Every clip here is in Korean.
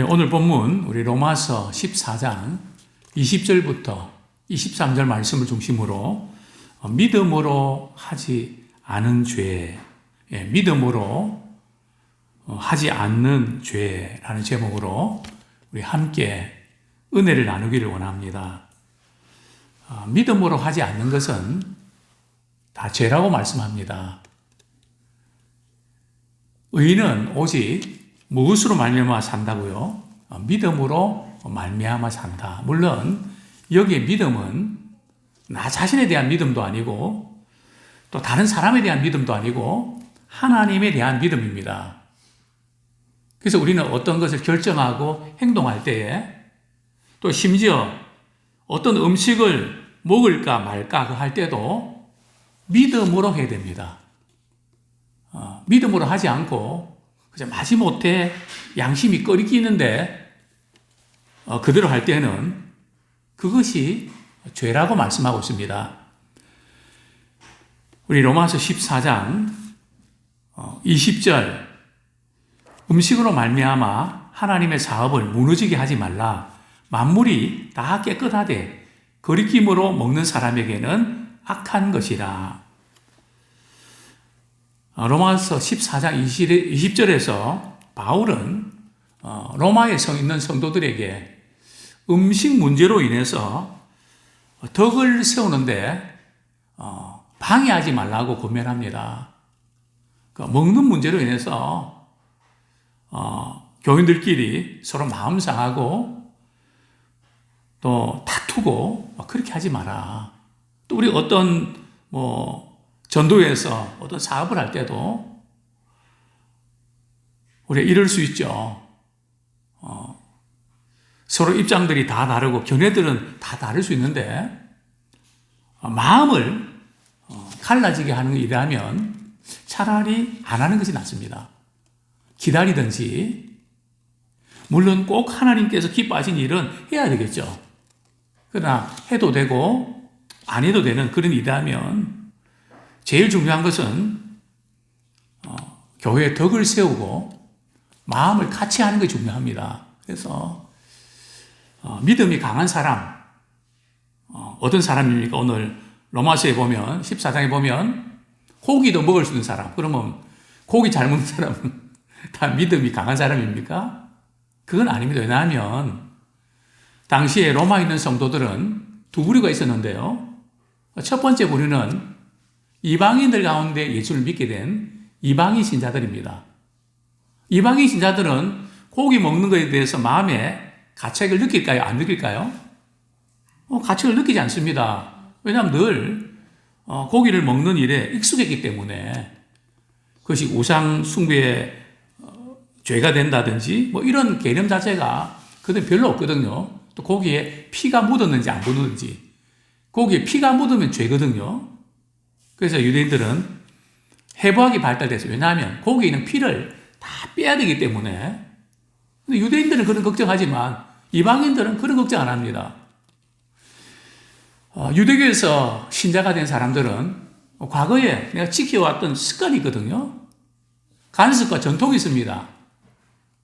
오늘 본문 우리 로마서 14장 20절부터 23절 말씀을 중심으로 믿음으로 하지 않은 죄, 믿음으로 하지 않는 죄라는 제목으로 우리 함께 은혜를 나누기를 원합니다. 믿음으로 하지 않는 것은 다 죄라고 말씀합니다. 의인은 오직 무엇으로 말미암아 산다고요? 믿음으로 말미암아 산다. 물론 여기에 믿음은 나 자신에 대한 믿음도 아니고 또 다른 사람에 대한 믿음도 아니고 하나님에 대한 믿음입니다. 그래서 우리는 어떤 것을 결정하고 행동할 때에 또 심지어 어떤 음식을 먹을까 말까 할 때도 믿음으로 해야 됩니다. 믿음으로 하지 않고 그냥 마지못해 양심이 꺼리끼는데 그대로 할 때는 그것이 죄라고 말씀하고 있습니다. 우리 로마서 14장 20절 음식으로 말미암아 하나님의 사업을 무너지게 하지 말라. 만물이 다 깨끗하되 거리낌으로 먹는 사람에게는 악한 것이라. 로마서 14장 20절에서 바울은 로마에 있는 성도들에게 음식 문제로 인해서 덕을 세우는데 방해하지 말라고 권면합니다. 먹는 문제로 인해서 교인들끼리 서로 마음 상하고 또 다투고 그렇게 하지 마라. 또 우리 어떤 전도에서 어떤 사업을 할 때도 우리가 이럴 수 있죠. 서로 입장들이 다 다르고 견해들은 다 다를 수 있는데 마음을 갈라지게 하는 일이라면 차라리 안 하는 것이 낫습니다. 기다리든지 물론 꼭 하나님께서 기뻐하신 일은 해야 되겠죠. 그러나 해도 되고 안 해도 되는 그런 일이라면 제일 중요한 것은 교회의 덕을 세우고 마음을 같이 하는 것이 중요합니다. 그래서 믿음이 강한 사람, 어떤 사람입니까? 오늘 로마서에 보면 14장에 보면 고기도 먹을 수 있는 사람. 그러면 고기 잘 먹는 사람은 다 믿음이 강한 사람입니까? 그건 아닙니다. 왜냐하면 당시에 로마에 있는 성도들은 두 부류가 있었는데요. 첫 번째 부류는 이방인들 가운데 예수를 믿게 된 이방인 신자들입니다. 이방인 신자들은 고기 먹는 것에 대해서 마음에 가책을 느낄까요? 안 느낄까요? 가책을 느끼지 않습니다. 왜냐하면 늘 고기를 먹는 일에 익숙했기 때문에 그것이 우상 숭배의 죄가 된다든지 이런 개념 자체가 그들은 별로 없거든요. 또 고기에 피가 묻었는지 안 묻었는지 고기에 피가 묻으면 죄거든요. 그래서 유대인들은 해부학이 발달돼서 왜냐하면 고기에 있는 피를 다 빼야 되기 때문에 근데 유대인들은 그런 걱정하지만 이방인들은 그런 걱정 안 합니다. 유대교에서 신자가 된 사람들은 과거에 내가 지켜왔던 습관이 있거든요. 관습과 전통이 있습니다.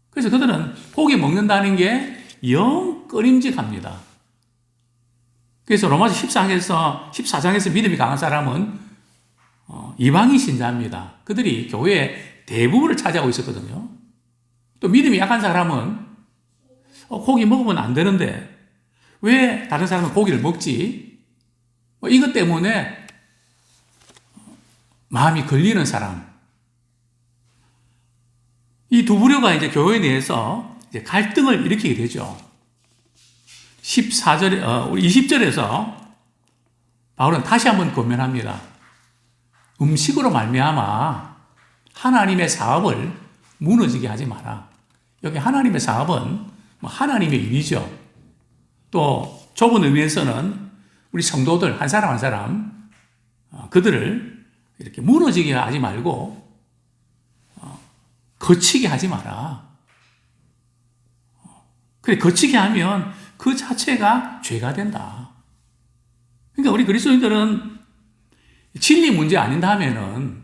그래서 그들은 고기 먹는다는 게 영 꺼림직합니다. 그래서 로마서 14장에서 믿음이 강한 사람은 이방인 신자입니다. 그들이 교회의 대부분을 차지하고 있었거든요. 또 믿음이 약한 사람은 고기 먹으면 안 되는데 왜 다른 사람은 고기를 먹지? 이것 때문에 마음이 걸리는 사람. 이 두 부류가 이제 교회 내에서 이제 갈등을 일으키게 되죠. 20절에서 바울은 다시 한번 권면합니다. 음식으로 말미암아 하나님의 사업을 무너지게 하지 마라. 여기 하나님의 사업은 하나님의 일이죠. 또 좁은 의미에서는 우리 성도들 한 사람 한 사람 그들을 이렇게 무너지게 하지 말고 거치게 하지 마라. 그래 거치게 하면 그 자체가 죄가 된다. 그러니까 우리 그리스도인들은 진리 문제 아닌다면은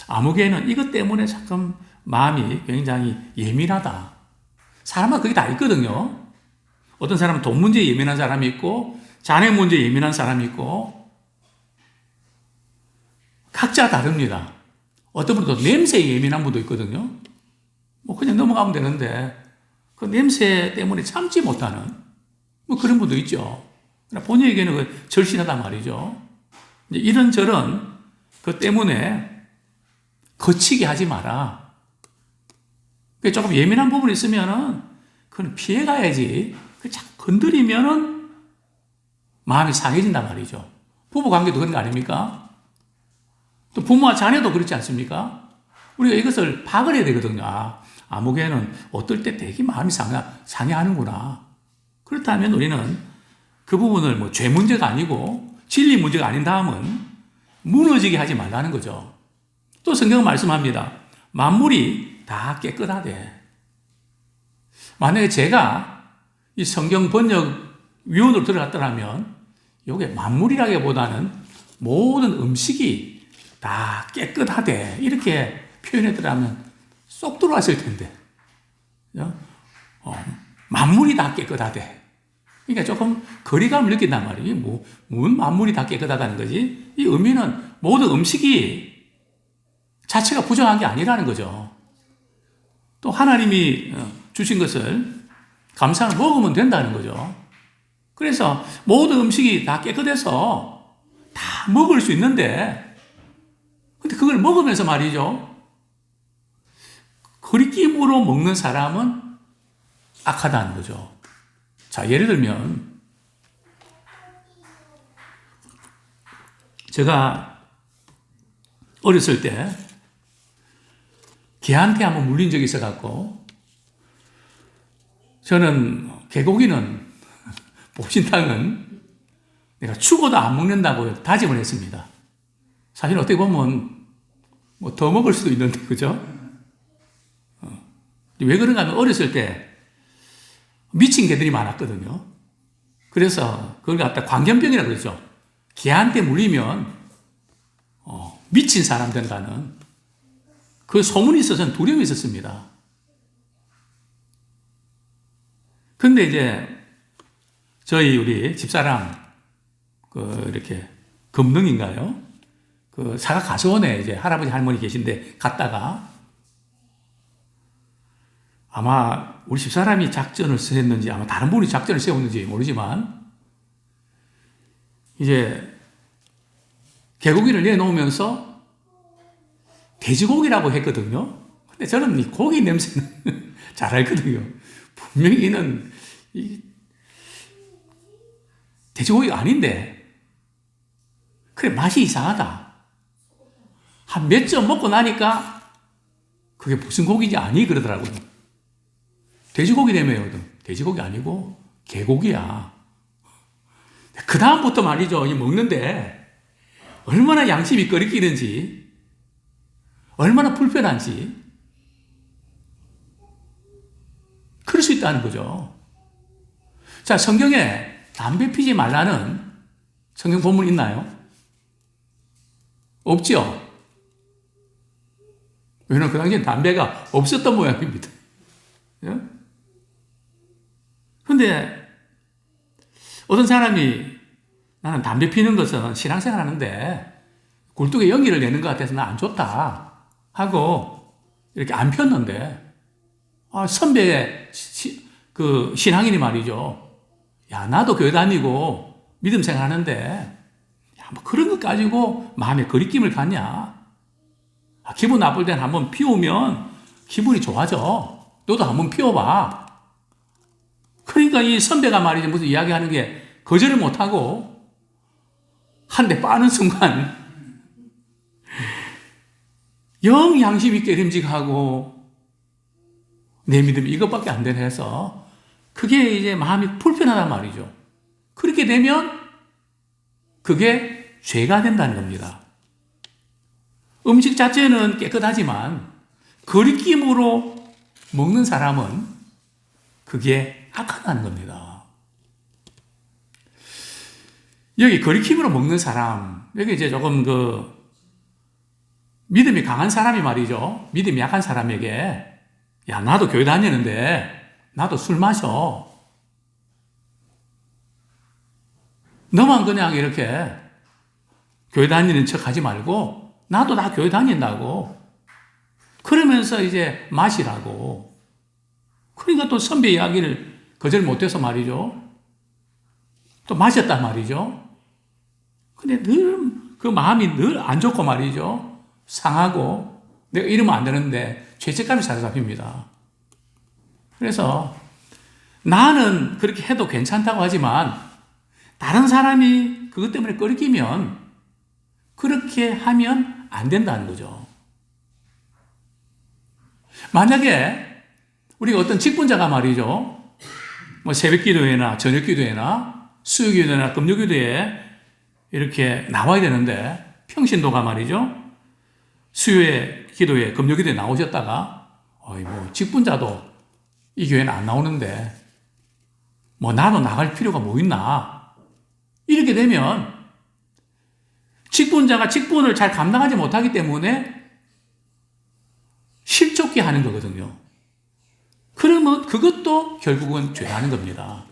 아무개는 이것 때문에 잠깐 마음이 굉장히 예민하다. 사람마다 그게 다 있거든요. 어떤 사람은 돈 문제에 예민한 사람이 있고, 자녀 문제에 예민한 사람이 있고, 각자 다릅니다. 어떤 분은 또 냄새에 예민한 분도 있거든요. 뭐 그냥 넘어가면 되는데, 그 냄새 때문에 참지 못하는, 뭐 그런 분도 있죠. 본인에게는 그 절실하단 말이죠. 이제 이런저런 그 때문에 거치게 하지 마라. 조금 예민한 부분이 있으면은, 그건 피해가야지. 자꾸 건드리면은 마음이 상해진단 말이죠. 부부 관계도 그런 거 아닙니까? 또 부모와 자녀도 그렇지 않습니까? 우리가 이것을 파악을 해야 되거든요. 아무개는 어떨 때 되게 마음이 상해하는구나. 그렇다면 우리는 그 부분을 뭐 죄 문제가 아니고 진리 문제가 아닌 다음은 무너지게 하지 말라는 거죠. 또 성경은 말씀합니다. 만물이 다 깨끗하대. 만약에 제가 이 성경 번역 위원으로 들어갔더라면 이게 만물이라기보다는 모든 음식이 다 깨끗하대 이렇게 표현했더라면 쏙 들어왔을 텐데 만물이 다 깨끗하대. 그러니까 조금 거리감을 느낀단 말이에요. 뭔 만물이 다 깨끗하다는 거지? 이 의미는 모든 음식이 자체가 부정한 게 아니라는 거죠. 또 하나님이 주신 것을 감사하고 먹으면 된다는 거죠. 그래서 모든 음식이 다 깨끗해서 다 먹을 수 있는데, 근데 그걸 먹으면서 말이죠. 거리낌으로 먹는 사람은 악하다는 거죠. 자, 예를 들면, 제가 어렸을 때 개한테 한번 물린 적이 있어갖고, 저는 개고기는, 복신탕은 내가 죽어도 안 먹는다고 다짐을 했습니다. 사실 어떻게 보면 뭐 더 먹을 수도 있는데, 그죠? 왜 그런가 하면 어렸을 때 미친 개들이 많았거든요. 그래서 그걸 갖다 광견병이라고 그러죠. 개한테 물리면 미친 사람 된다는 그 소문이 있어서는 두려움이 있었습니다. 근데 이제 저희 우리 집사람 이렇게 금능인가요? 그 사가 가수원에 이제 할아버지 할머니 계신데 갔다가 아마 우리 집사람이 작전을 세웠는지 아마 다른 분이 작전을 세웠는지 모르지만 이제 개고기를 내놓으면서 돼지고기라고 했거든요. 근데 저는 이 고기 냄새는 잘 알거든요. 분명히 이는 돼지고기가 아닌데 그래 맛이 이상하다. 한 몇 점 먹고 나니까 그게 무슨 고기인지 아니 그러더라고요. 돼지고기 내매거든. 돼지고기 아니고 개고기야. 그 다음부터 말이죠. 먹는데 얼마나 양심이 꺼리끼는지 얼마나 불편한지 그럴 수 있다는 거죠. 자, 성경에 담배 피지 말라는 성경 본문 있나요? 없죠? 왜냐면 그 당시엔 담배가 없었던 모양입니다. 그런데 어떤 사람이 나는 담배 피는 것은 신앙생활 하는데 굴뚝에 연기를 내는 것 같아서 나 안 좋다 하고 이렇게 안 폈는데 선배의 그 신앙인이 말이죠. 야, 나도 교회 다니고 믿음 생활하는데 뭐 그런 것 가지고 마음에 거리낌을 갖냐? 기분 나쁠 때는 한번 피우면 기분이 좋아져. 너도 한번 피워봐. 그러니까 이 선배가 말이죠. 무슨 이야기하는 게 거절을 못하고 한 대 빠는 순간 영 양심 있게 림직하고 내 믿음이 이것밖에 안 되네 해서 그게 이제 마음이 불편하단 말이죠. 그렇게 되면 그게 죄가 된다는 겁니다. 음식 자체는 깨끗하지만 거리낌으로 먹는 사람은 그게 악하다는 겁니다. 여기 거리낌으로 먹는 사람, 여기 이제 조금 믿음이 강한 사람이 말이죠. 믿음이 약한 사람에게 야, 나도 교회 다니는데 나도 술 마셔. 너만 그냥 이렇게 교회 다니는 척 하지 말고 나도 다 교회 다닌다고. 그러면서 이제 마시라고. 그러니까 또 선배 이야기를 거절 못해서 말이죠. 또 마셨단 말이죠. 근데 늘 그 마음이 늘 안 좋고 말이죠. 상하고 내가 이러면 안 되는데 죄책감이 사로잡힙니다. 그래서 나는 그렇게 해도 괜찮다고 하지만 다른 사람이 그것 때문에 끓이면 그렇게 하면 안 된다는 거죠. 만약에 우리가 어떤 직분자가 말이죠. 뭐 새벽 기도회나 저녁 기도회나 수요 기도회나 금요 기도회에 이렇게 나와야 되는데 평신도가 말이죠. 수요에 기도회, 금요 기도회 나오셨다가 뭐 직분자도 이 교회는 안 나오는데 뭐 나도 나갈 필요가 뭐 있나. 이렇게 되면 직분자가 직분을 잘 감당하지 못하기 때문에 실족기 하는 거거든요. 그러면 그것도 결국은 죄하는 겁니다.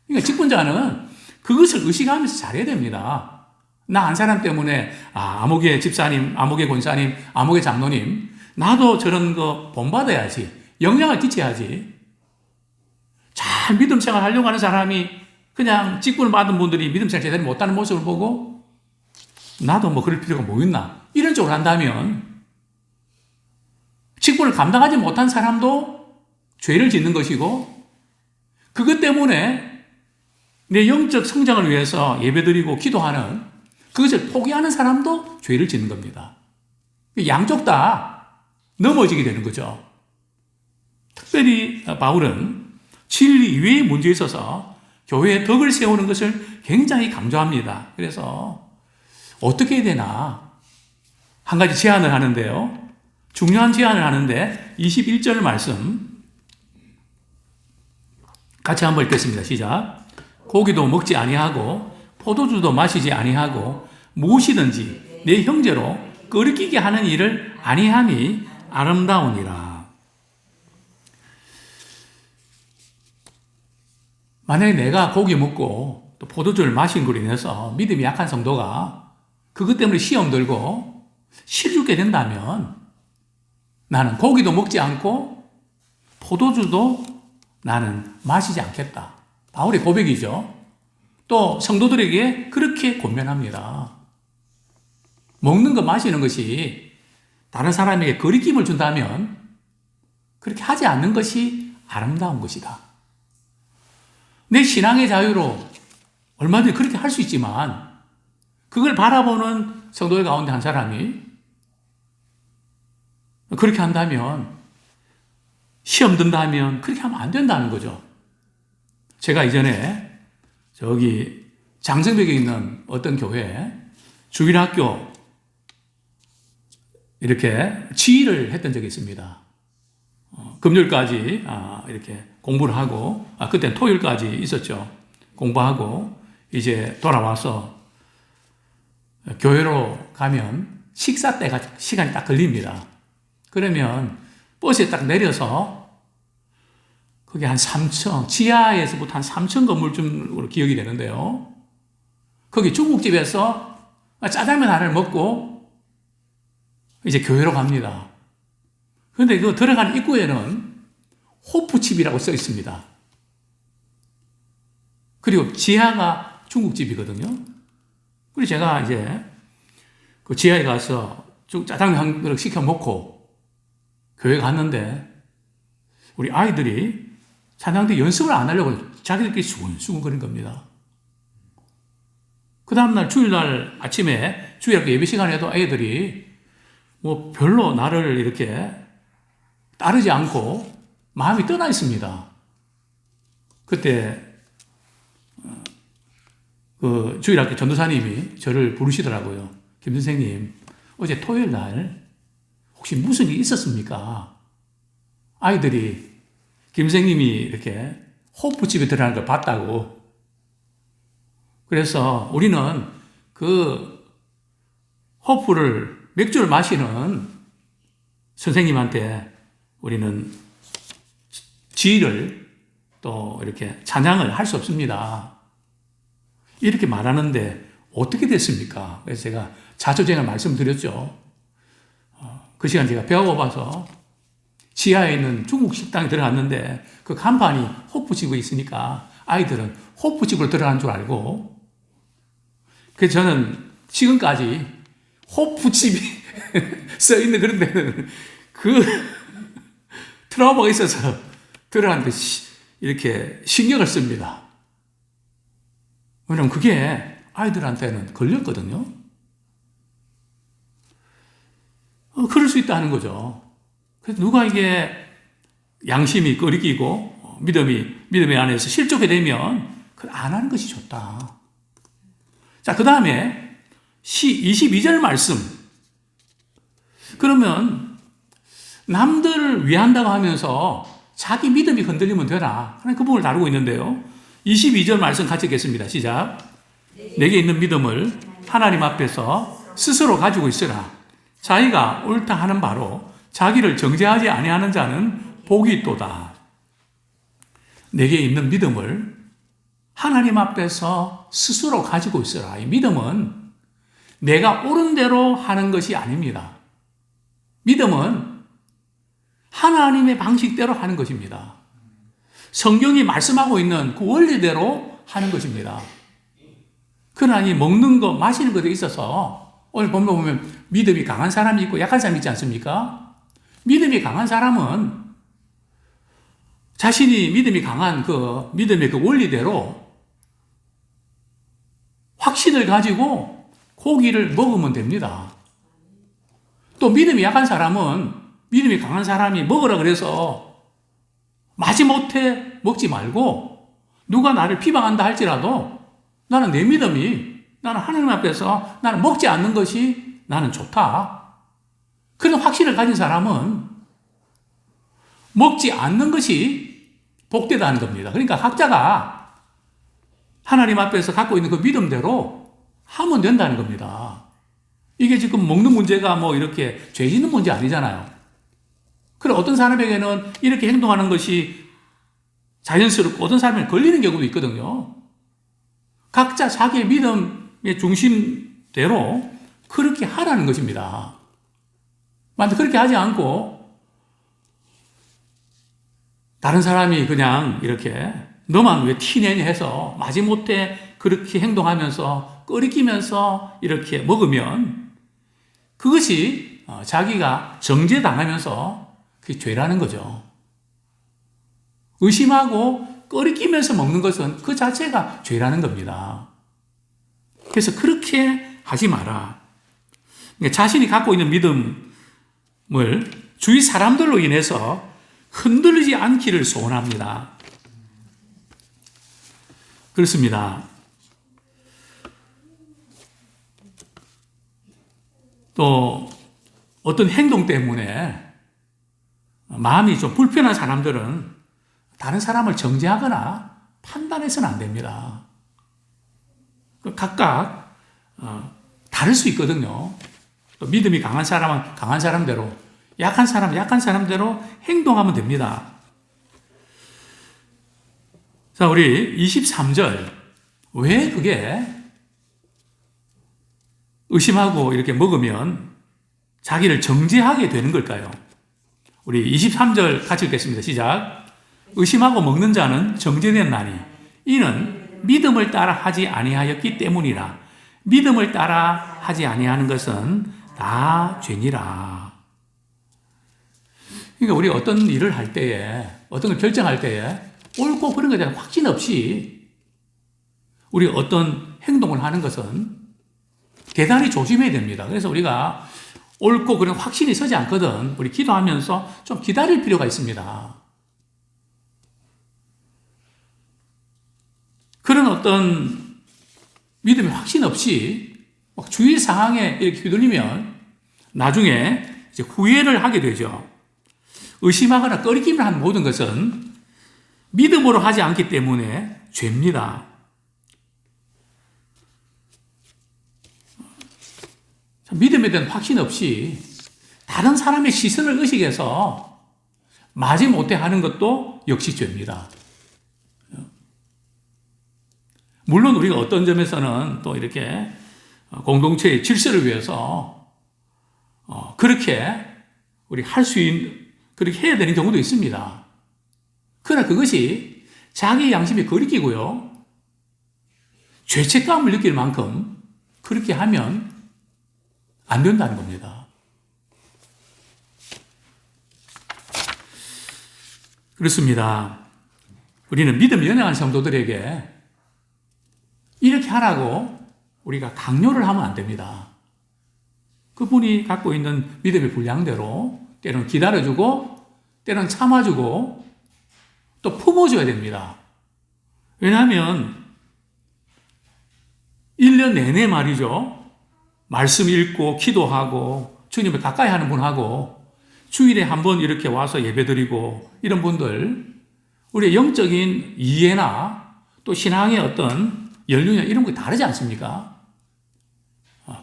그러니까 직분자는 그것을 의식하면서 잘해야 됩니다. 나 한 사람 때문에 아무개 집사님, 아무개 권사님, 아무개 장로님 나도 저런 거 본받아야지. 영향을 끼쳐야지. 잘 믿음 생활 하려고 하는 사람이 그냥 직분을 받은 분들이 믿음 생활 제대로 못하는 모습을 보고 나도 뭐 그럴 필요가 뭐 있나. 이런 쪽으로 한다면 직분을 감당하지 못한 사람도 죄를 짓는 것이고 그것 때문에 내 영적 성장을 위해서 예배드리고 기도하는 그것을 포기하는 사람도 죄를 짓는 겁니다. 양쪽 다 넘어지게 되는 거죠. 특별히 바울은 진리 이외의 문제에 있어서 교회의 덕을 세우는 것을 굉장히 강조합니다. 그래서 어떻게 해야 되나 한 가지 제안을 하는데요. 중요한 제안을 하는데 21절 말씀 같이 한번 읽겠습니다. 시작. 고기도 먹지 아니하고 포도주도 마시지 아니하고 무엇이든지 내 형제로 끓이게 하는 일을 아니함이 아름다우니라. 만약에 내가 고기 먹고 또 포도주를 마신 걸로 인해서 믿음이 약한 성도가 그것 때문에 시험 들고 실죽게 된다면 나는 고기도 먹지 않고 포도주도 나는 마시지 않겠다. 바울의 고백이죠. 또 성도들에게 그렇게 권면합니다. 먹는 것 마시는 것이 다른 사람에게 거리낌을 준다면 그렇게 하지 않는 것이 아름다운 것이다. 내 신앙의 자유로 얼마든지 그렇게 할 수 있지만 그걸 바라보는 성도들 가운데 한 사람이 그렇게 한다면 시험 든다면 그렇게 하면 안 된다는 거죠. 제가 이전에 저기 장성벽에 있는 어떤 교회에 주일학교 이렇게 지휘를 했던 적이 있습니다. 금요일까지 이렇게 공부를 하고 그때는 토요일까지 있었죠. 공부하고 이제 돌아와서 교회로 가면 식사 때가 시간이 딱 걸립니다. 그러면 버스에 딱 내려서 그게 한 3층, 지하에서부터 한 3층 건물쯤으로 기억이 되는데요. 거기 중국집에서 짜장면 하나를 먹고 이제 교회로 갑니다. 그런데 그 들어가는 입구에는 호프집이라고 써 있습니다. 그리고 지하가 중국집이거든요. 그래서 제가 이제 그 지하에 가서 짜장면 한 그릇 시켜 먹고 교회 갔는데 우리 아이들이 찬양대 연습을 안 하려고 자기들끼리 수근수근거린 겁니다. 그 다음날 주일날 아침에 주일학교 예배 시간에도 애들이 뭐 별로 나를 이렇게 따르지 않고 마음이 떠나 있습니다. 그때 그 주일학교 전도사님이 저를 부르시더라고요. 김 선생님, 어제 토요일 날 혹시 무슨 일이 있었습니까? 아이들이 김 선생님이 이렇게 호프집에 들어가는 걸 봤다고. 그래서 우리는 그 호프를 맥주를 마시는 선생님한테 우리는 지휘를 또 이렇게 찬양을 할 수 없습니다. 이렇게 말하는데 어떻게 됐습니까? 그래서 제가 자초지종을 말씀드렸죠. 그 시간 제가 배가 고파서 지하에 있는 중국 식당에 들어갔는데 그 간판이 호프집에 있으니까 아이들은 호프집으로 들어간 줄 알고, 그래서 저는 지금까지 호프집이 써 있는 그런 데는 그 트라우마가 있어서 들어갔는데 이렇게 신경을 씁니다. 왜냐면 그게 아이들한테는 걸렸거든요. 그럴 수 있다는 거죠. 그래서 누가 이게 양심이 끓이기고 믿음의 안에서 실족이 되면 그걸 안 하는 것이 좋다. 자, 그 다음에 22절 말씀. 그러면 남들을 위한다고 하면서 자기 믿음이 흔들리면 되나? 하나님 그 부분을 다루고 있는데요. 22절 말씀 같이 읽겠습니다. 시작. 내게 있는 믿음을 하나님 앞에서 스스로 가지고 있으라. 자기가 옳다 하는 바로 자기를 정죄하지 아니하는 자는 복이 있도다. 내게 있는 믿음을 하나님 앞에서 스스로 가지고 있으라. 이 믿음은 내가 옳은 대로 하는 것이 아닙니다. 믿음은 하나님의 방식대로 하는 것입니다. 성경이 말씀하고 있는 그 원리대로 하는 것입니다. 그러나 이 먹는 것, 마시는 것에 있어서 오늘 보면 믿음이 강한 사람이 있고 약한 사람이 있지 않습니까? 믿음이 강한 사람은 자신이 믿음이 강한 그 믿음의 그 원리대로 확신을 가지고 고기를 먹으면 됩니다. 또 믿음이 약한 사람은 믿음이 강한 사람이 먹으라 그래서 마지못해 먹지 말고 누가 나를 비방한다 할지라도 나는 내 믿음이 나는 하나님 앞에서 나는 먹지 않는 것이 나는 좋다. 그런 확신을 가진 사람은 먹지 않는 것이 복되다는 겁니다. 그러니까 각자가 하나님 앞에서 갖고 있는 그 믿음대로 하면 된다는 겁니다. 이게 지금 먹는 문제가 뭐 이렇게 죄 짓는 문제 아니잖아요. 그럼 어떤 사람에게는 이렇게 행동하는 것이 자연스럽고 어떤 사람에게는 걸리는 경우도 있거든요. 각자 자기의 믿음의 중심대로 그렇게 하라는 것입니다. 만약 그렇게 하지 않고 다른 사람이 그냥 이렇게 너만 왜 티내냐 해서 마지못해 그렇게 행동하면서 끓이면서 이렇게 먹으면 그것이 자기가 정죄당하면서 그게 죄라는 거죠. 의심하고 끓이면서 먹는 것은 그 자체가 죄라는 겁니다. 그래서 그렇게 하지 마라. 자신이 갖고 있는 믿음을 주위 사람들로 인해서 흔들리지 않기를 소원합니다. 그렇습니다. 또 어떤 행동 때문에 마음이 좀 불편한 사람들은 다른 사람을 정죄하거나 판단해서는 안 됩니다. 각각 다를 수 있거든요. 또 믿음이 강한 사람은 강한 사람대로, 약한 사람은 약한 사람대로 행동하면 됩니다. 자, 우리 23절. 왜 그게 의심하고 이렇게 먹으면 자기를 정죄하게 되는 걸까요? 우리 23절 같이 읽겠습니다. 시작. 의심하고 먹는 자는 정죄됐나니 이는 믿음을 따라 하지 아니하였기 때문이라. 믿음을 따라 하지 아니하는 것은 다 죄니라. 그러니까 우리 어떤 일을 할 때에, 어떤 걸 결정할 때에 옳고 그런 것에 대한 확신 없이 우리 어떤 행동을 하는 것은 대단히 조심해야 됩니다. 그래서 우리가 옳고 그런 확신이 서지 않거든 우리 기도하면서 좀 기다릴 필요가 있습니다. 그런 어떤 믿음의 확신 없이 막 주위 상황에 이렇게 휘둘리면 나중에 이제 후회를 하게 되죠. 의심하거나 꺼리기만 하는 모든 것은 믿음으로 하지 않기 때문에 죄입니다. 믿음에 대한 확신 없이 다른 사람의 시선을 의식해서 마지못해 하는 것도 역시 죄입니다. 물론 우리가 어떤 점에서는 또 이렇게 공동체의 질서를 위해서 그렇게 우리 할 수 있는, 그렇게 해야 되는 경우도 있습니다. 그러나 그것이 자기 양심에 거리끼고요, 죄책감을 느낄 만큼 그렇게 하면 안 된다는 겁니다. 그렇습니다. 우리는 믿음 연약한 성도들에게 이렇게 하라고 우리가 강요를 하면 안 됩니다. 그분이 갖고 있는 믿음의 분량대로 때로는 기다려주고 때로는 참아주고 또 품어줘야 됩니다. 왜냐하면 1년 내내 말이죠, 말씀 읽고 기도하고 주님을 가까이 하는 분하고 주일에 한번 이렇게 와서 예배드리고 이런 분들, 우리의 영적인 이해나 또 신앙의 어떤 연륜이나 이런 게 다르지 않습니까?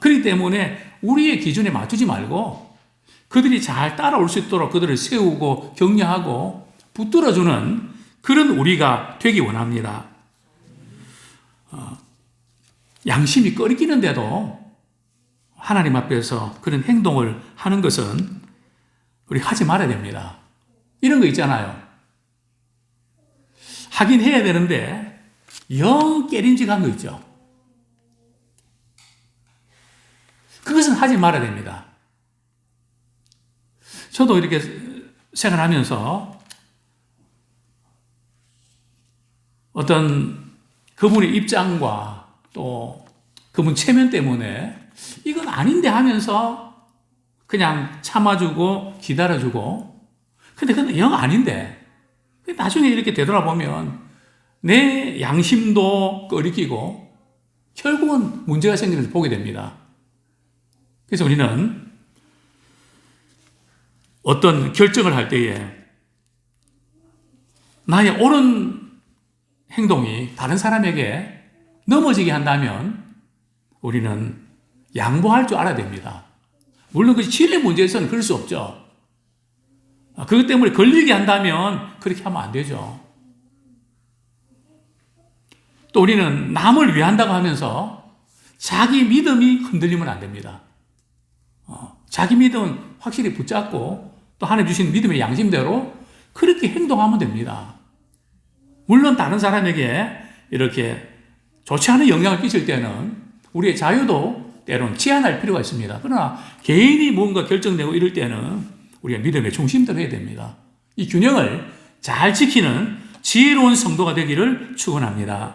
그렇기 때문에 우리의 기준에 맞추지 말고 그들이 잘 따라올 수 있도록 그들을 세우고 격려하고 붙들어주는 그런 우리가 되기 원합니다. 양심이 꺼리끼는데도 하나님 앞에서 그런 행동을 하는 것은 우리 하지 말아야 됩니다. 이런 거 있잖아요. 하긴 해야 되는데 영 깨림직한 거 있죠. 그것은 하지 말아야 됩니다. 저도 이렇게 생활하면서 어떤 그분의 입장과 또 그분 체면 때문에 이건 아닌데 하면서 그냥 참아주고 기다려주고, 근데 그건 영 아닌데 나중에 이렇게 되돌아보면 내 양심도 꺼리끼고 결국은 문제가 생기는 것을 보게 됩니다. 그래서 우리는 어떤 결정을 할 때에 나의 옳은 행동이 다른 사람에게 넘어지게 한다면 우리는 양보할 줄 알아야 됩니다. 물론 그 진리 문제에서는 그럴 수 없죠. 그것 때문에 걸리게 한다면 그렇게 하면 안 되죠. 또 우리는 남을 위한다고 하면서 자기 믿음이 흔들리면 안 됩니다. 자기 믿음은 확실히 붙잡고 또 하나님 주신 믿음의 양심대로 그렇게 행동하면 됩니다. 물론 다른 사람에게 이렇게 좋지 않은 영향을 끼칠 때는 우리의 자유도 때로는 제한할 필요가 있습니다. 그러나 개인이 뭔가 결정되고 이럴 때는 우리가 믿음의 중심대로 해야 됩니다. 이 균형을 잘 지키는 지혜로운 성도가 되기를 축원합니다.